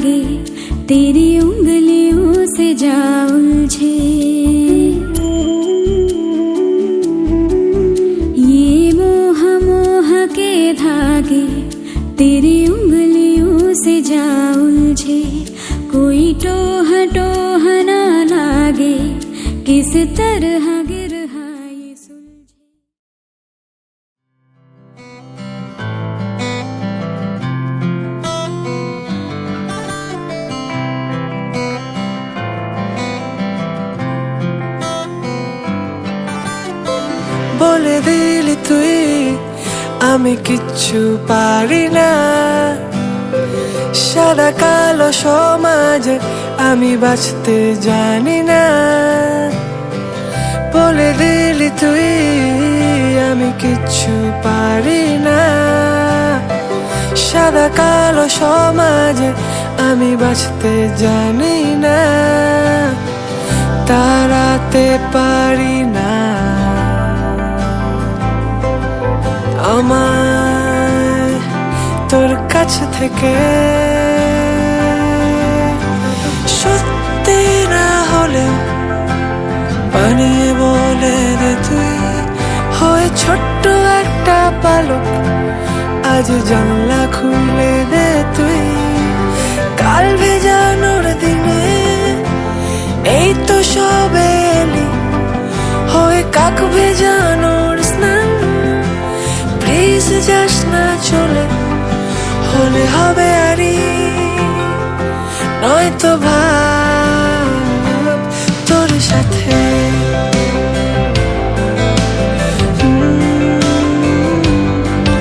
धागे तेरी उंगलियों से जा उलझे। ये मोह मोह के धागे तेरी उंगलियों से जा उलझे। कोई टोह टोह ना लागे, किस तरह गिर ये सुलझे। বলে দিলি তুই আমি কিচ্ছু পারি না, সাদা কালো সমাজে আমি বাঁচতে জানি না। বলে দিলি তুই আমি কিচ্ছু পারি না, সাদা কালো সমাজে আমি বাঁচতে জানি না। তাড়াতে পারি না আমায় তোর কাছ থেকে। সত্যি না হলেও বানিয়ে বলে দে তুই, হয়ে ছোট্ট একটা পালক আজ জানলা খুলে দে তুই। কাল ভেজানোর দিনে এই তো সবে এলি, হয়ে কাক ভেজানোর স্নান। প্লিজ যাস না চলে, হলে হবে আরি, নয়তো ভাব তোর সাথে।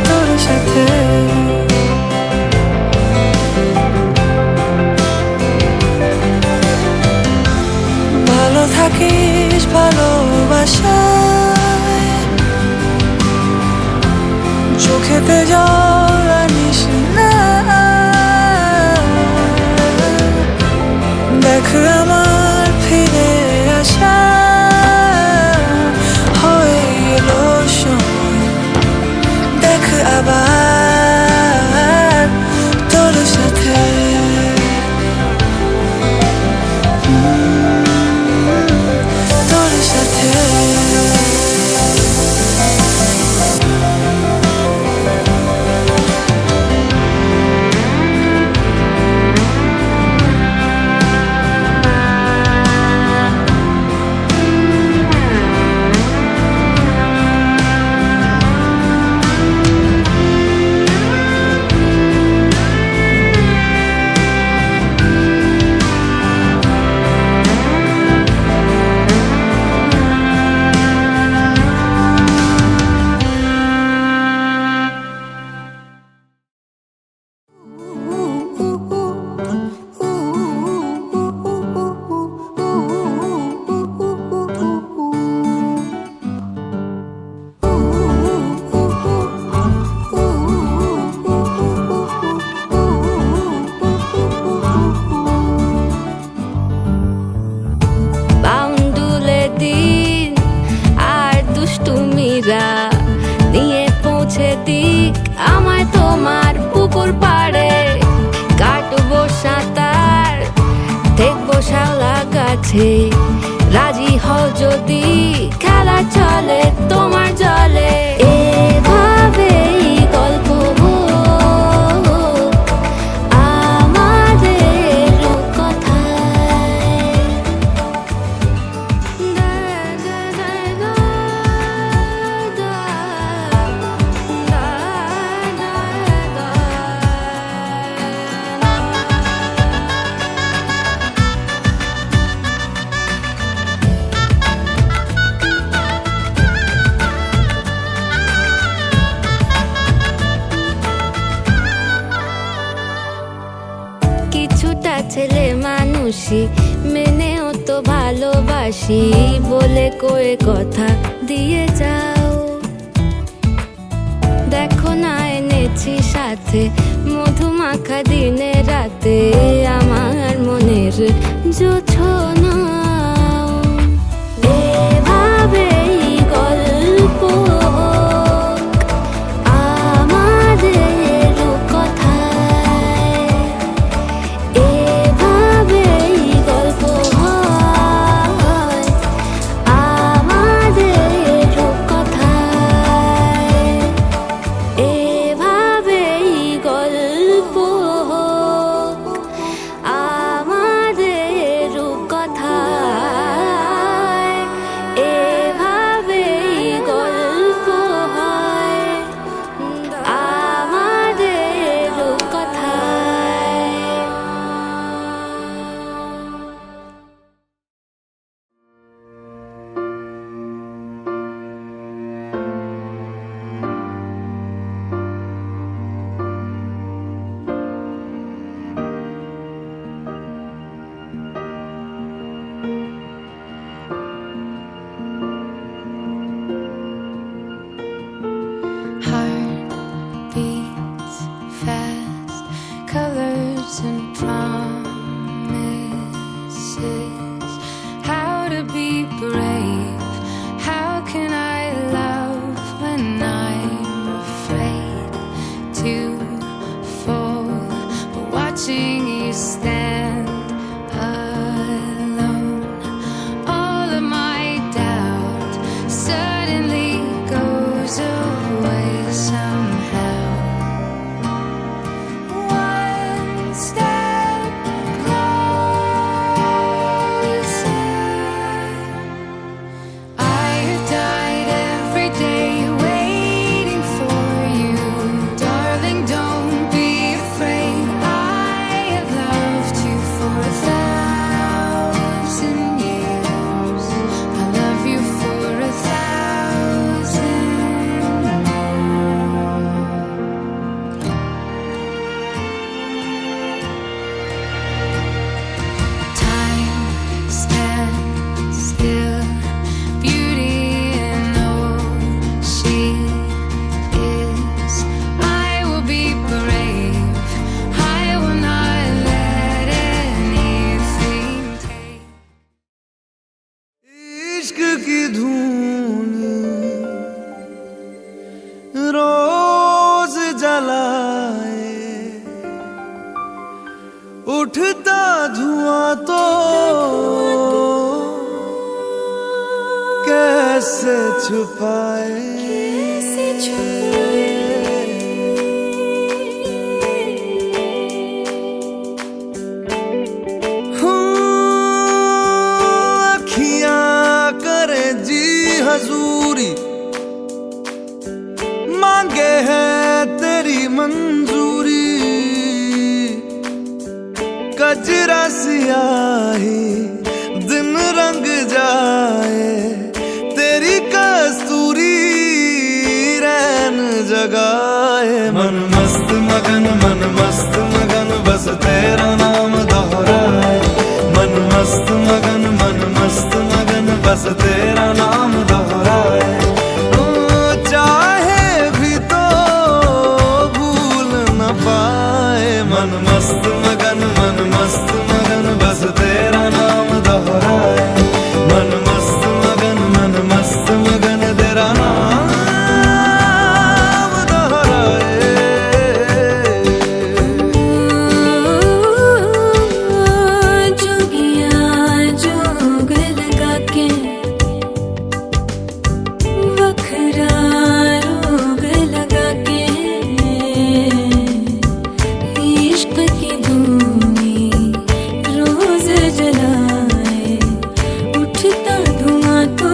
তোর সাথে ভালো থাকিস ভালোবাসায়, চোখেতে জল আনিস না। দেখ আমার ফিরে আসা হয়ে এলো সময়, দেখ আবার তোর সাথে। তোর সাথে নিয়ে পৌঁছে দিক আমায় তোমার পুকুর পাড়ে। কাটবো সাঁতার, দেখবো শাওলা গাছে, রাজি হও যদি খেলা চলে তোমার জলে। এভাবেই গল্প আমাদের কথায়। কিছুটা ছেলে মানুষই মেনেও তো ভালোবাসি, বলে কয়ে কথা দিয়ে যাও। দেখো না এনেছি সাথে মধুমাখা দিনে রাতে, আমার মনের জোছনা। এভাবেই গল্প আমাদের কথায়। रोज जलाए, उठता धुआं तो कैसे छुपाए। अखियां करे जी हजूरी, मांगे है तेरी मंजूरी। कजरा सियाही दिन रंग जाए, तेरी कस्तूरी रैन जगाए। मन मस्त मगन बस तेरा नाम दोहराए। मन मस्त मगन बस तेरा नाम दोहराए। चाहे भी तो भूल न पाए। मन मस्त मगन बस तेरा नाम दोहराए। मन मस्त मगन तेरा नाम दोहराए। जोगिया जोग लगा के वखरा रोग लगा के, इश्क की धूनी रोज जलाए, उठता धुआं तो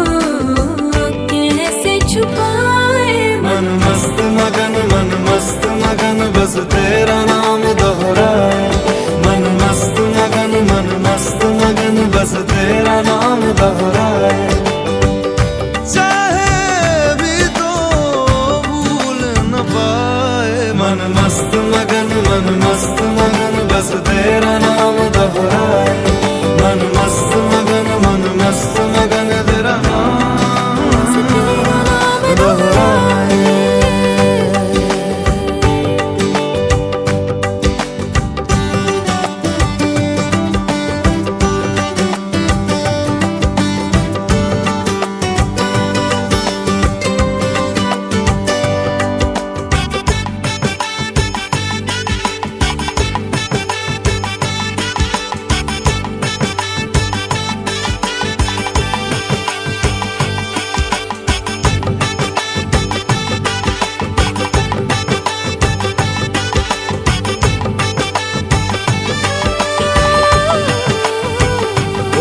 कैसे छुपाए। मन मस्त मगन बस तेरा नाम दोहराए। मन मस्त मगन बस तेरा नाम दोहराए। चाहे भी तो भूल न पाए। मन मस्त मगन बस तेरा नाम दोहराए। मन मस्त मगन तेरा नाम दोहराए।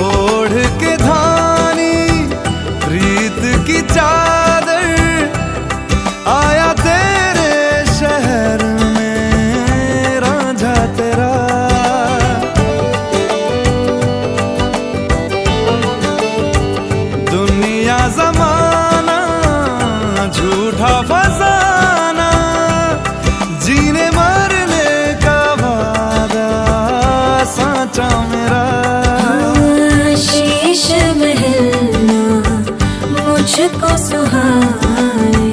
ओढ़ के धानी प्रीत की चादर, आया तेरे शहर में रांझा तेरा। दुनिया जमाना झूठा फसाना, जीने मरने का वादा साचा मेरा। शीश महलना मुझको सुहाए,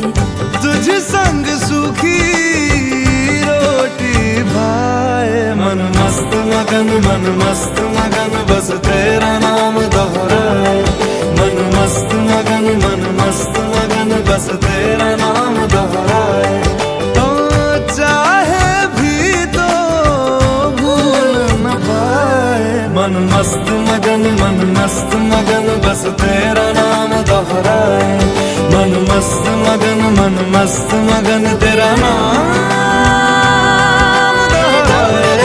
तुझ संग सूखी रोटी भाए। मन मस्त मगन बस तेरा नाम दोहराए। मन मस्त मगन बस तेरा नाम दोहराए। तो चाहे भी तो भूल न पाए। मन मस्त मगन बस तेरा नाम दोहराए। मन मस्त मगन तेरा नाम दोहराए।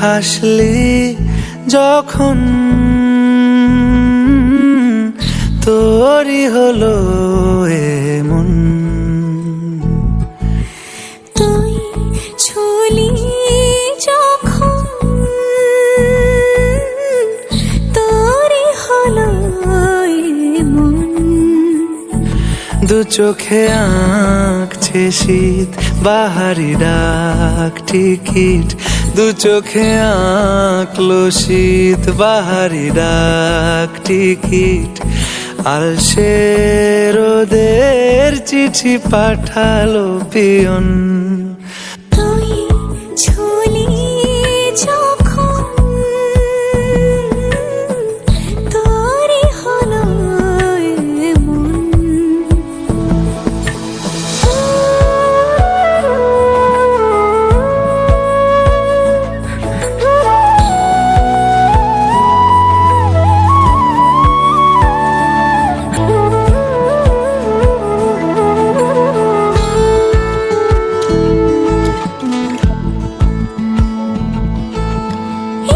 হাসলি যখন তোরই হলো এমন, তুই ছুলি যখন চোখে আঁকছে শীত বাহারি ডাক টিকিট, দু চোখে আঁকলো শীত বাহারি ডাক টিকিট। আলসে রোদের চিঠি পাঠালো পিয়ন। তুই ছুলি যখন তোরই হলো এমন।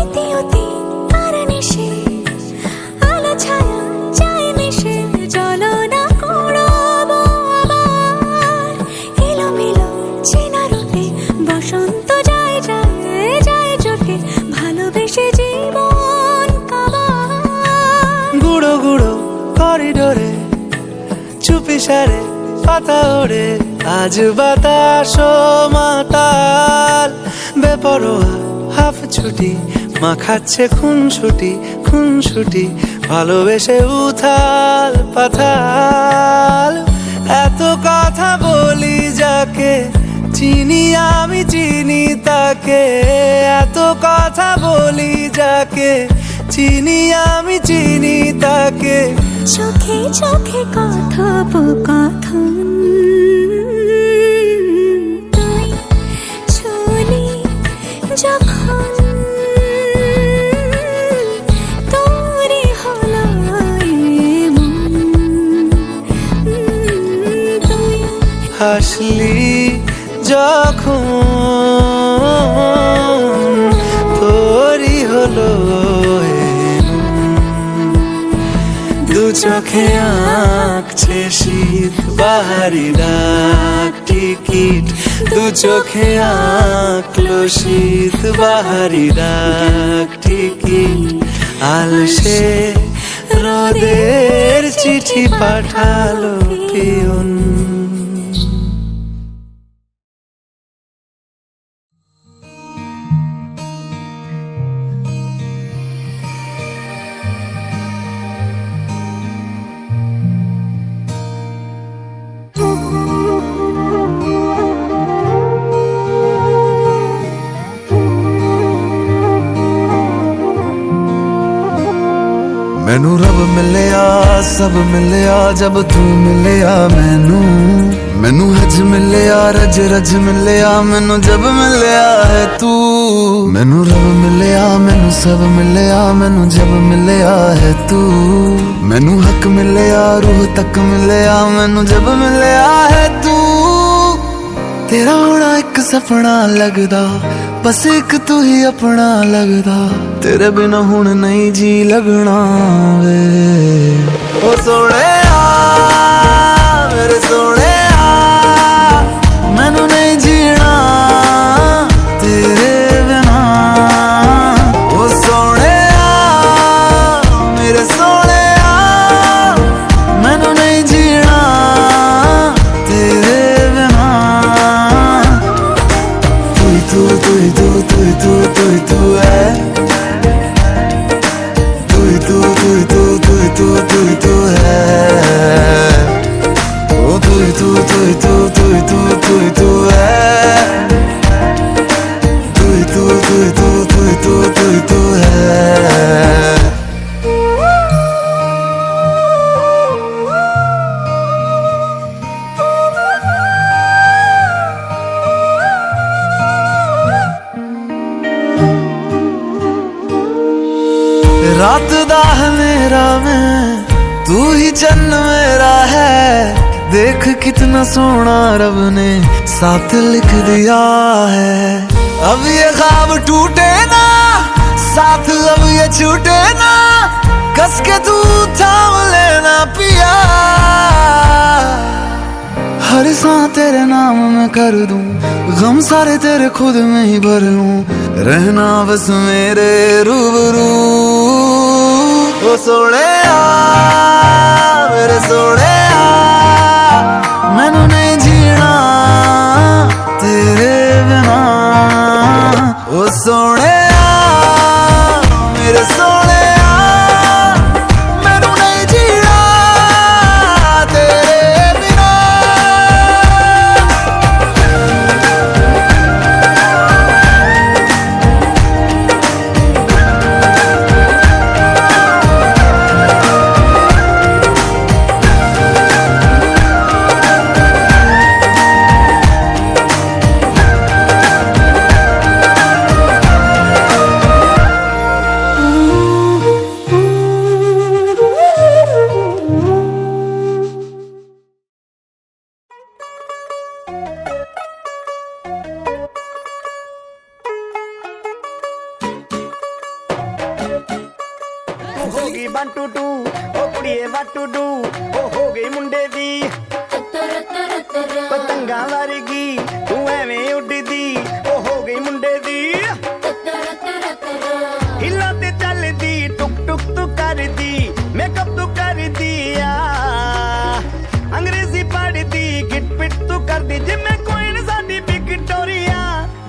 ইতিউতি আর নিশে আলো ছায়া যায় মিশে, চলো না করবো আবার এলোমেলো চেনা রূপে। বসন্ত যায় যায় যায় চোখে, ভালোবেসে জীবন কাবার। গুঁড়ো গুঁড়ো করিডোরে চুপি সারে পাতা ওড়ে, আজ বাতাস মাতাল বেপরোয়া হাফ ছুটি। মাখাচ্ছে খুনসুটি খুনসুটি, ভালোবেসে উথাল পাথাল। এত কথা বলি যাকে চিনি আমি চিনি তাকে, এত কথা বলি যাকে চিনি আমি চিনি তাকে। চোখে চোখে কথোপকথন, তুই ছুলি যখন তোরই হলো এমন। তুই হাসলি যখন তোরই হলো এমন। দু চোখে আঁকছে শীত বাহারি ডাক টিকিট, দু চোখে আঁকলো শীত বাহারি ডাক টিকিট। আলসে রোদের চিঠি পাঠালো পিয়ন। मैनू रब मिलिया सब मिलिया जब तू मिलिया मैनू। मैनू हज मिलिया रज रज मिलिया मैनू जब मिलिया है तू। मैनू रब मिलिया मैनू सब मिलिया मैनू जब मिलिया है तू। मैनू हक मिलिया रूह तक मिलिया मैनू जब मिलिया है तू। तेरा होना एक सपना लगदा, बस एक तू ही अपना लगदा। तेरे बिना हुण नहीं जी लगना वे। ओ सोहणिया मेरे सोहणिया, मैनू नहीं जीना तेरे बिना। ओ सोहणिया मेरे सोहणिया, मैनू नहीं जीना तेरे बिना। तू तू तू तू तू तू तू है, तू तू तू तू तू तू तू तू है। ओ तू तू तू तू तू तू तू तू है, तू तू तू तू तू तू तू तू है। रात दा अंधेरा में तू ही चन्न मेरा है। देख कितना सोना रब ने साथ लिख दिया है। अब ये ख्वाब टूटे ना साथ, अब ये छूटे ना, कस के तू थाम लेना पिया। हर सांस तेरे नाम में कर दूं, गम सारे तेरे खुद में ही भर लूं। रहना बस मेरे रूबरू। ओ सोहणिया मेरे सोहणिया, मैनू नहीं जीना तेरे बिना। ओ सोने मेरे सोने मैनू नहीं जीना तेरे बिना। हो गई 1 2 2 ओ कुड़िए what to do ओ हो गई मुंडे दी पतंगा वर्गी तू एवें उड़दी ओ हो गई मुंडे दी हिला ते चलदी टुक टुक तू करदी मेकअप तू करदी अंग्रेजी पढ़दी गिट पिट तू करदी जिम्मे कोई न साडी विक्टोरिया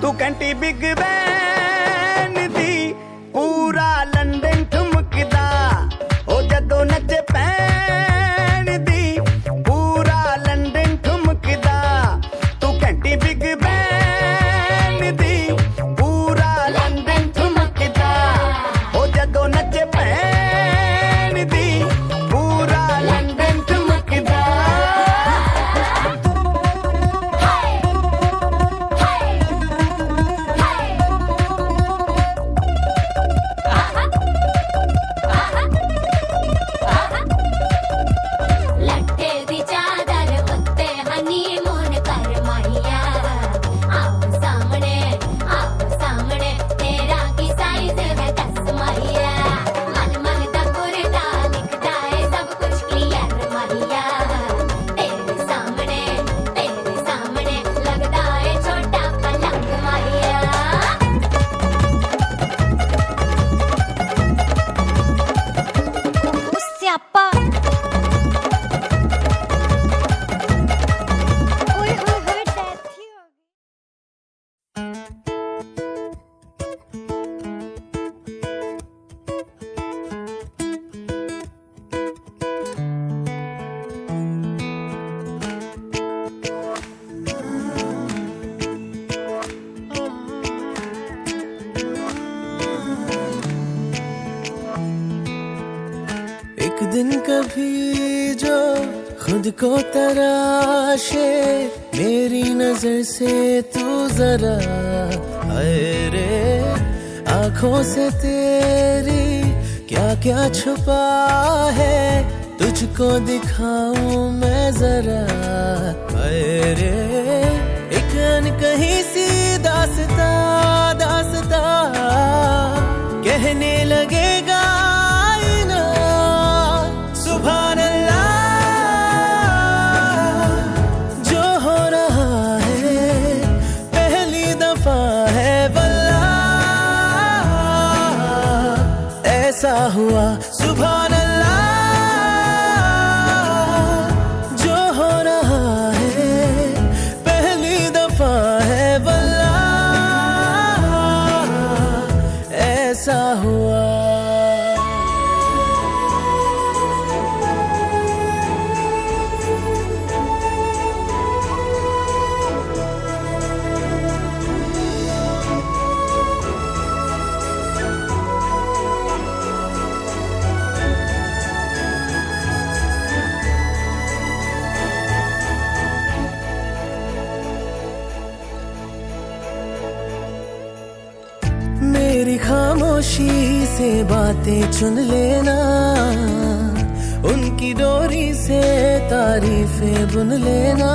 तू कंटी बिग बैन दी पूरा लंदन ठुमकदा ओ जदों नचे पैन दी पूरा लंदन ठुमकदा तू घंटी बिग बैन दी पूरा लंदन ठुमकदा ओ जदों नचे पैन दी पूरा लंदन ठुमकदा। लट्टे दी चादर उत्ते हनीमून कर माहिया आओ सामने तेरा की साइज है 10 माहिया मन मन दा कुरता दिखता है सब कुछ क्लियर माहिया तेरे सामने लगता है छोटा पलंग माहिया। स्यापा ओए होए होए डेथ ही हो गई। एक दिन कभी जो खुद को तराशे मेरी नजर से तू जरा हाय रे आंखों से तेरी क्या क्या छुपा है तुझको दिखाऊं मैं जरा हाय रे एक अनकही सी दास्ता कहने लगेगा आईना सुभान अल्लाह जो हो रहा है पहली दफा है वल्लाह ऐसा हुआ सुभान अल्लाह जो हो रहा है पहली दफा है वल्लाह ऐसा हुआ। मेरी खामोशी से बातें चुन लेना उनकी डोरी से तारीफें बुन लेना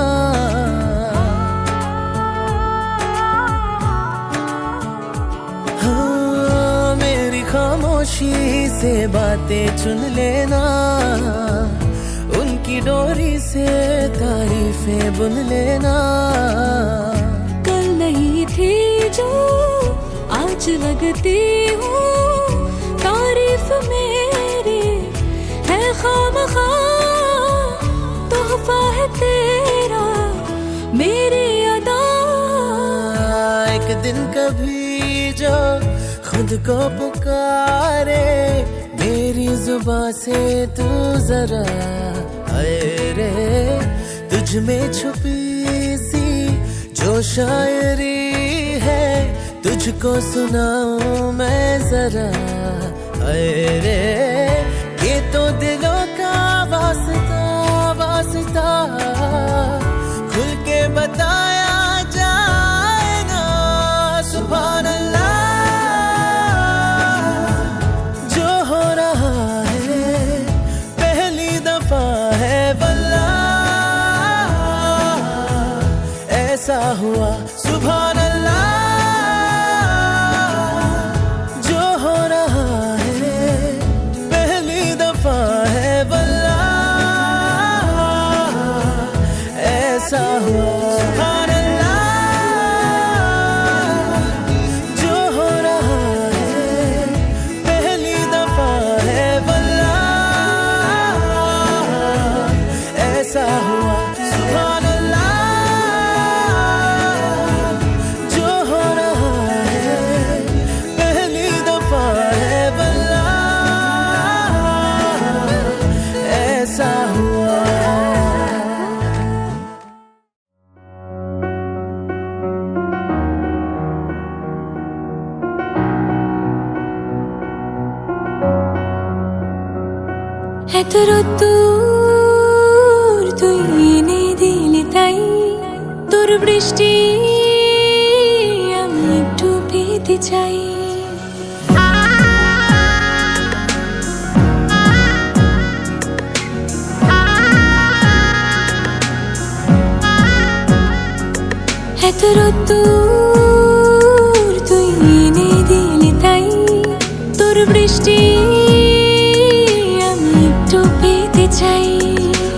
हाँ मेरी खामोशी से बातें चुन लेना उनकी डोरी से तारीफें बुन लेना। कल नहीं थी जो आज लगती हूँ तारीफ मेरी है खामखा तोहफा तोहफा है तेरा मेरी अदा। एक दिन कभी जो खुद को पुकारे मेरी जुबां से तू जरा आए रे, तुझ में छुपी सी जो शायरी है तुझको सुनाऊं मैं जरा आए रे। ये तो दिलों का वास्ता वास्ता खुल के बताया जाए ना। सुभान अल्लाह जो हो रहा है पहली दफा है वल्लाह ऐसा हुआ। सुभान अल्लाह जो हो रहा है पहली दफा है वल्लाह ऐसा हुआ। सुभान अल्लाह जो हो रहा है पहली दफा है वल्लाह ऐसा हुआ। सुभान अल्लाह जो हो रहा है पहली दफा है वल्लाह ऐसा हुआ। এত দূর তুই এনে দিলি তাই তোর বৃষ্টি আমি একটু পেতে চাই। এত দূর তুই এনে দিলি তাই তোর বৃষ্টি আমি একটু পেতে চাই।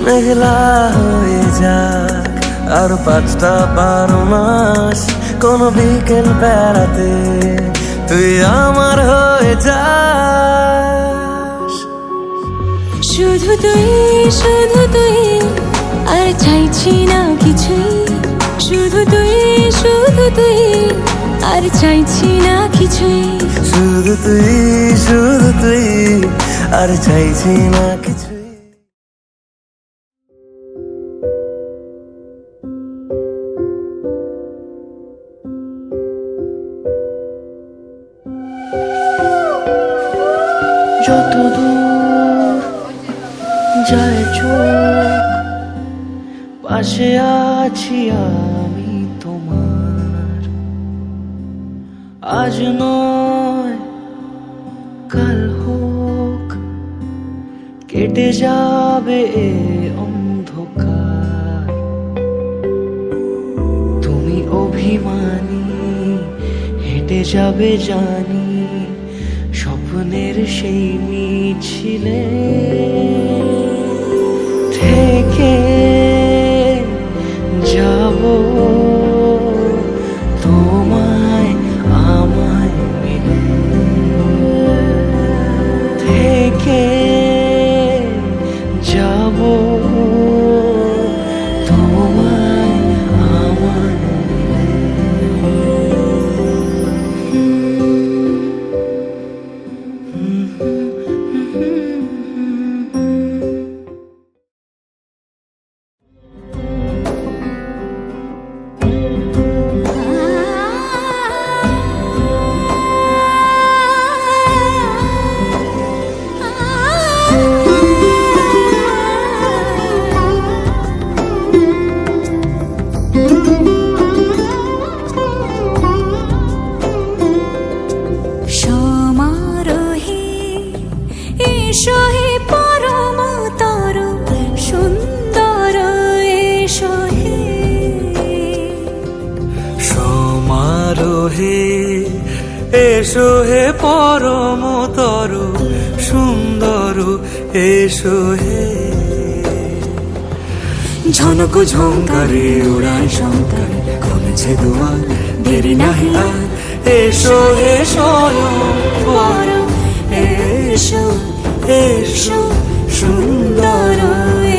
মেঘলা হয়ে যাক আর 5টা 12 মাস কোন বিকেল বেড়াতে তুই আমার হয়ে যাস। শুধু তুই আর চাইছি না কিছুই। শুধু তুই আর চাইছি না কিছুই। শুধু তুই আর চাইছি না কিছুই। যত দূর যায় চোখ পাশে আছি আমি তোমার। আজ নয় কাল হোক কেটে যাবে এ অন্ধকার। তুমি অভিমানী হেঁটে যাবে জানি স্বপ্নের সেই মিছিলে থেকে যাব তোমায় আমায় মিলে থেকে যাব তোমায় আমায় সমারোহে এসো হে পরমতর সুন্দর এসো হে। সমারোহে এসো হে পরমতর সুন্দর এসো হে। ঝনক ঝঙ্কারে উড়ায় শঙ্কার খুলেছে দুয়ার দেরি নাহি আর। এসো হে স্বয়ং এসো এসো সুন্দর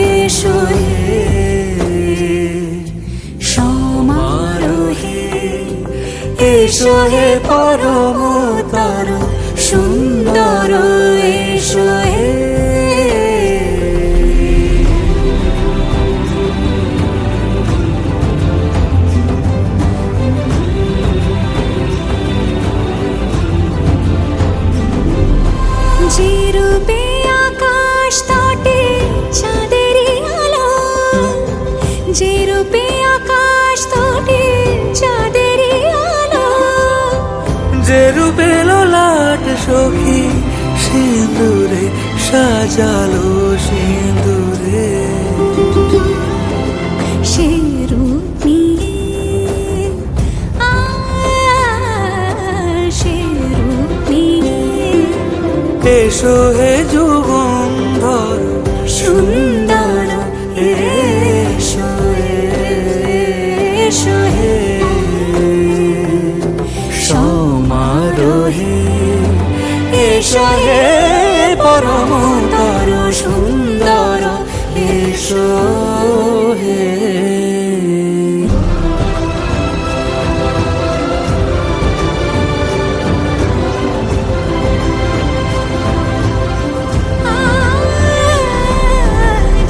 এসো হে। এসো হে পরমতর সুন্দর এসো হে। যে রূপে আকাশ তটে চাঁদেরই আলো, যে রূপে আকাশ তটে চাঁদেরই আলো, যে রূপে ললাট সখী সিঁদুরে সাজালো সিঁদুরে। সে রূপ নিয়ে সে রূপ নিয়ে এসো হে যুগন্ধর সুন্দর এসো এসো হে। সমারোহে এসো হে পরমতর সুন্দর এসো হে।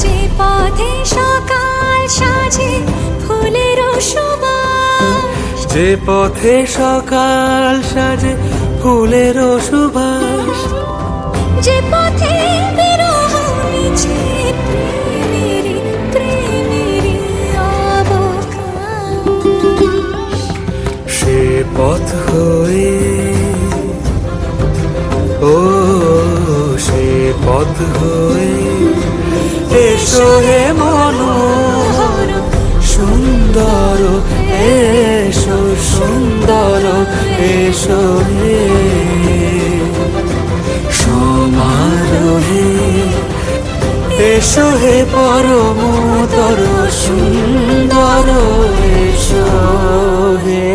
যে পথে সকাল সাজে ফুলের সুবাস, যে পথে সকাল সাজে ফুলের সুবাস, যে পথে বিরহ মিছে প্রেমেরই প্রেমেরই অবকাশ, সে পথ হয়ে ও সে পথ হয়ে এসো হে মনোহর সুন্দর এসো সুন্দর এসো হে। সমারোহে এসো হে পরমতর সুন্দর এসো হে।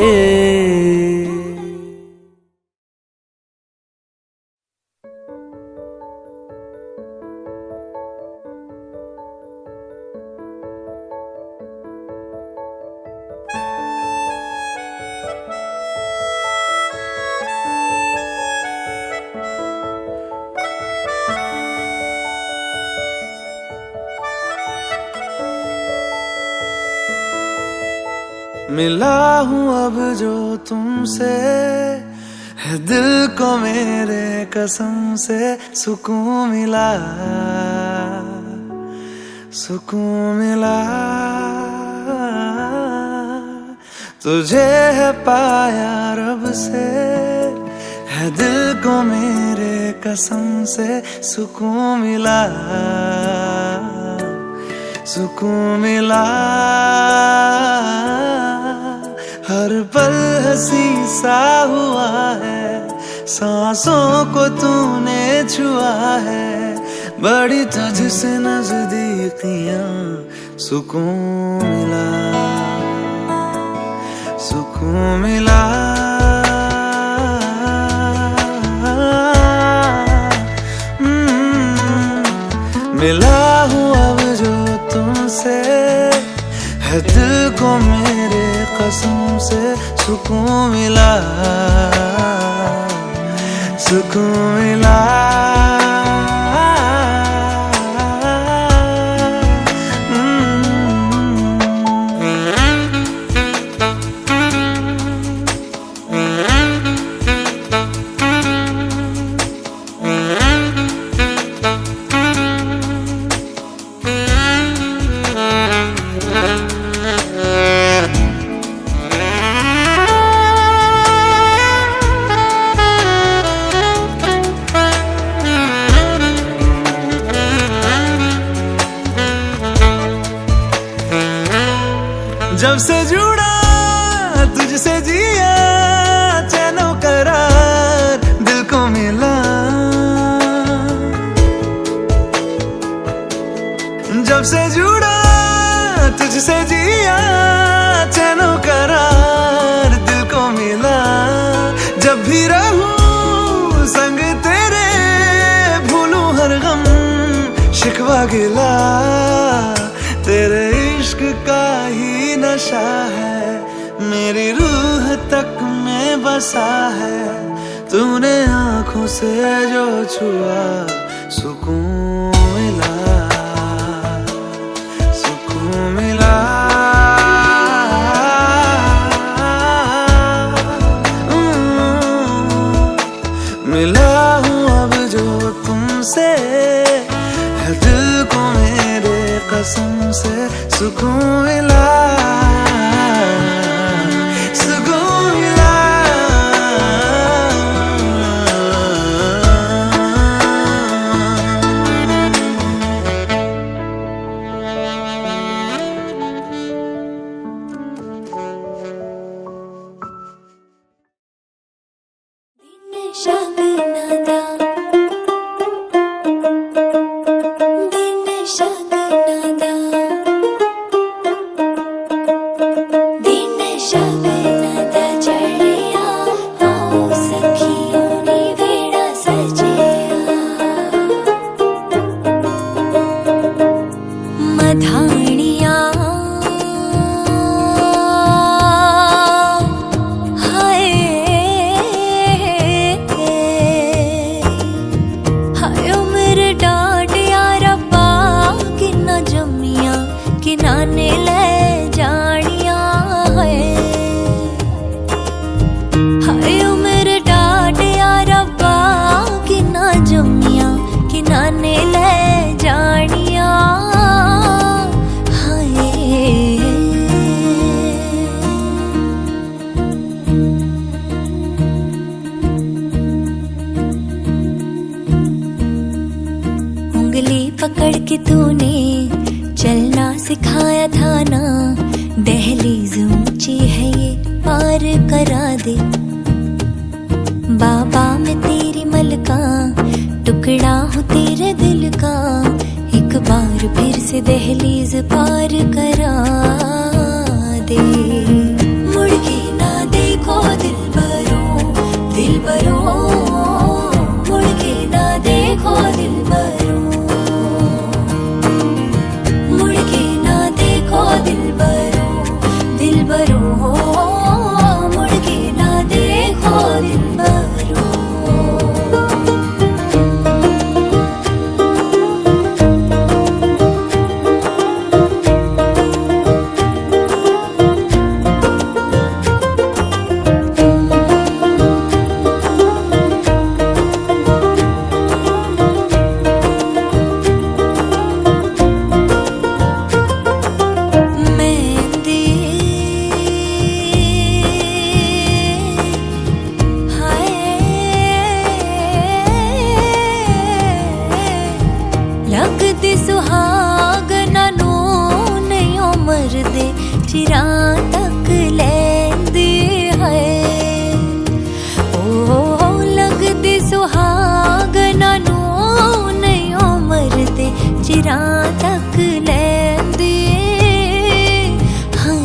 मिला हूँ अब जो तुमसे है दिल को मेरे कसम से सुकून मिला सुकून मिला। तुझे है पाया रब से है दिल को मेरे कसम से सुकून मिला सुकून मिला। हर पल हंसी सा हुआ है सांसों को तूने छुआ है बड़ी तुझसे नजदीकियां सुकून मिला सुकून मिला। मिला हूँ अब जो तुमसे है दिल को मेरे कसम से सुकून मिला सुकून मिला। जब से जुड़ा तुझसे जिया चैनो करार दिल को मिला। जब से जुड़ा तुझसे जिया चैनो करार दिल को मिला। जब भी रहूं संग तेरे भूलूं हर गम शिकवा गिला। तेरे इश्क का ही नशा है मेरी रूह तक में बसा है, तूने आंखों से जो छुआ सुकून मिला, सुकून मिला। मिला हूँ अब जो तुमसे, है दिल को मेरे कसम से सुकून मिला, सुकून मिला। किनाने ले जानिया है, हाय उम्र डाटिया रब्बा किना जमिया, किनाने ले जानिया हाय। उंगली पकड़ के तूने चलना सिखाया था ना, दहलीज ऊंची है ये पार करा दे। बाबा मैं तेरी मलका, टुकड़ा हूँ तेरे दिल का, एक बार फिर से दहलीज पार करा दे। मुड़ के ना देखो दिल बरो, दिल बरो, मुड़ के ना देखो दिल बरो, दिल बरो, दिल बरो, मुड़ के ना देखो दिल बरो। लगदी सुहागना नू नहीं उमर दे चिरा तक लैंदी है, ओ लगदी सुहागना नू नहीं उमर दे चिरा तक लैंदी है।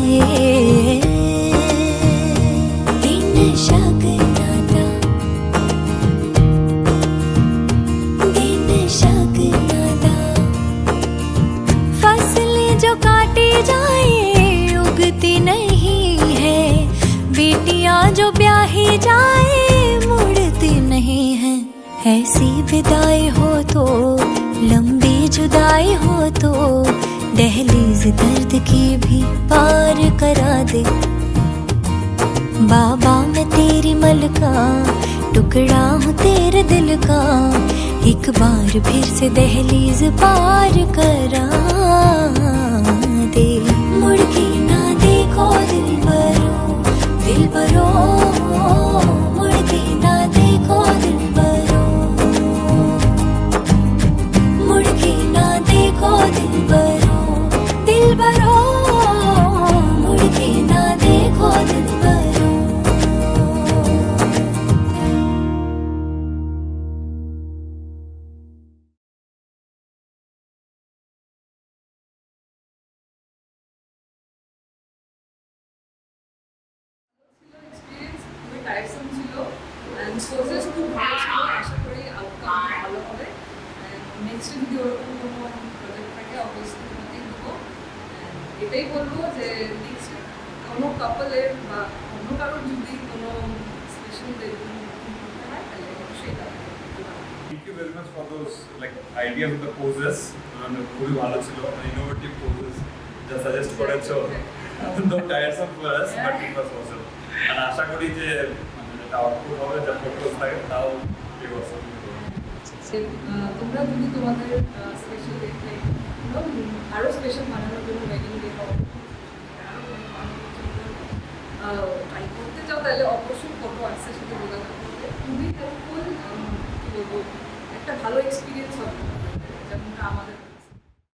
दिन शगना दा, दिन शगना जो काटी जाए उगती नहीं है, बेटियां जो ब्याही जाए मुड़ती नहीं है। ऐसी विदाई हो तो, लंबी जुदाई हो तो, दहलीज दर्द की भी पार करा दे। बाबा मैं तेरी मलका, टुकड़ा हूँ तेरे दिल का, एक बार फिर से दहलीज पार करा दे। मुड़ के ना देखो दिल बरो, दिल बरो, मुड़ के ना देखो दिल बरो, मुड़ के ना देखो दिल बरो, दिल बरो, मुड़ के ना देखो दिल बरो। টাইপসন ছিল এন্ড প্রসেস খুব ভালো ছিল, আশা করি আউটকাম ভালো হবে। নেক্সট যদি ওরকম কোনো প্রজেক্ট থাকে অবভিয়াসলি তোমাকে দেবো। এটাই বলবো যে নেক্সট কোনো কাপলের বা অন্য কারোর যদি কোনো যদি এরকম করতে হয় তাহলে অবশ্যই তারা Thank you very much for those like ideas of the poses. খুবই ভালো ছিল, innovative poses যা সাজেস্ট করেছো। Though tiresome for us, but it was awesome. আর আশা করি যে মানে যেটা আউটপুট হবে, যা ফটোস থাকে তাও it was awesome. তোমরা যদি তোমাদের স্পেশাল ডে আরও স্পেশাল বানানোর জন্য ওয়েডিং ডে ট্রাই করতে চাও তাহলে অবশ্যই ফটো আর্টসের সাথে যোগাযোগ করবে, খুবই হেল্পফুল, কী বলবো, একটা ভালো এক্সপিরিয়েন্স হবে যেমনটা আমাদের